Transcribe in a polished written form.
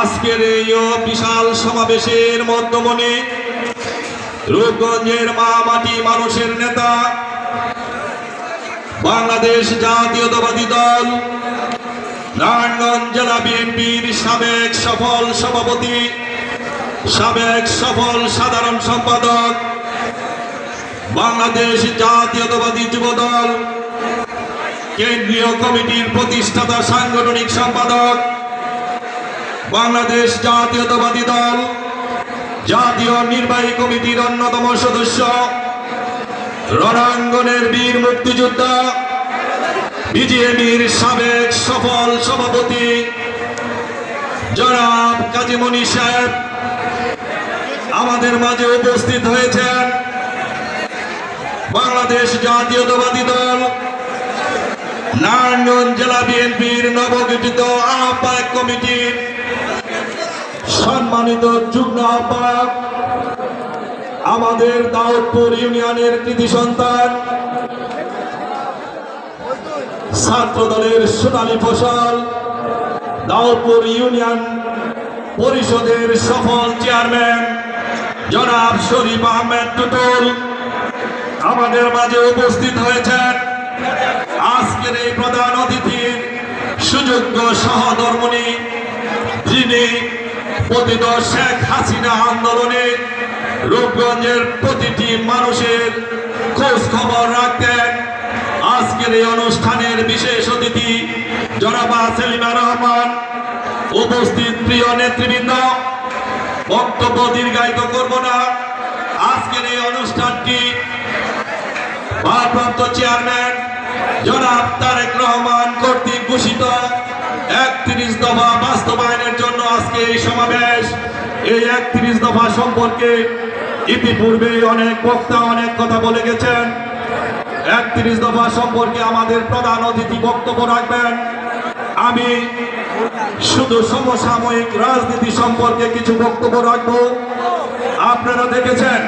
আজকের এই বিশাল সমাবেশের মধ্যমণি রূপগঞ্জের মা মাটি মানুষের নেতা বাংলাদেশ জাতীয়তাবাদী দল নারায়ণগঞ্জ জেলা বিএনপির সাবেক সফল সভাপতি, সাবেক সফল সাধারণ সম্পাদক, বাংলাদেশ জাতীয়তাবাদী যুবদল কেন্দ্রীয় কমিটির প্রতিষ্ঠাতা সাংগঠনিক সম্পাদক, বাংলাদেশ জাতীয়তাবাদী দল জাতীয় নির্বাহী কমিটির অন্যতম সদস্য, রণাঙ্গনের বীর মুক্তিযোদ্ধা, বিজিএমির সাবেক সফল সভাপতি জনাব কাজী মনি সাহেব আমাদের মাঝে উপস্থিত হয়েছেন। বাংলাদেশ জাতীয়তাবাদী দল নারায়ণগঞ্জ জেলা বিএনপির নবগঠিত আহ্বায়ক কমিটির সম্মানিত যুগ্ম আহ্বায়ক, আমাদের দাউদপুর ইউনিয়নের কৃতি সন্তান, ছাত্র দলের সোনালী ফসল, দাউদপুর ইউনিয়ন পরিষদের সফল চেয়ারম্যান জনাব শরীফ আহমেদ টুটুল আমাদের মাঝে উপস্থিত হয়েছেন। আজকের এই প্রধান অতিথির সুযোগ্য সহধর্মিণী, যিনি পতিত শেখ হাসিনা আন্দোলনে রূপগঞ্জের প্রতিটি মানুষের খোঁজ খবর রাখতেন। আজকের এই অনুষ্ঠানের বিশেষ অতিথি জনাবা সেলিমা রহমান, উপস্থিত প্রিয় নেতৃবৃন্দ, বক্তব্য দীর্ঘায়িত করব না। আজকের এই অনুষ্ঠানটি ভারপ্রাপ্ত চেয়ারম্যান জনাব তারেক রহমান কর্তৃক ঘোষিত 31 দফা বাস্তবায়নের জন্য আজকে এই সমাবেশ। এই 31 দফা সম্পর্কে ইতিপূর্বে অনেক বক্তা অনেক কথা বলে গেছেন। 31 দফা সম্পর্কে আমাদের প্রধান অতিথি বক্তব্য রাখবেন। আমি শুধু সমসাময়িক রাজনীতি সম্পর্কে কিছু বক্তব্য রাখবো। আপনারা দেখেছেন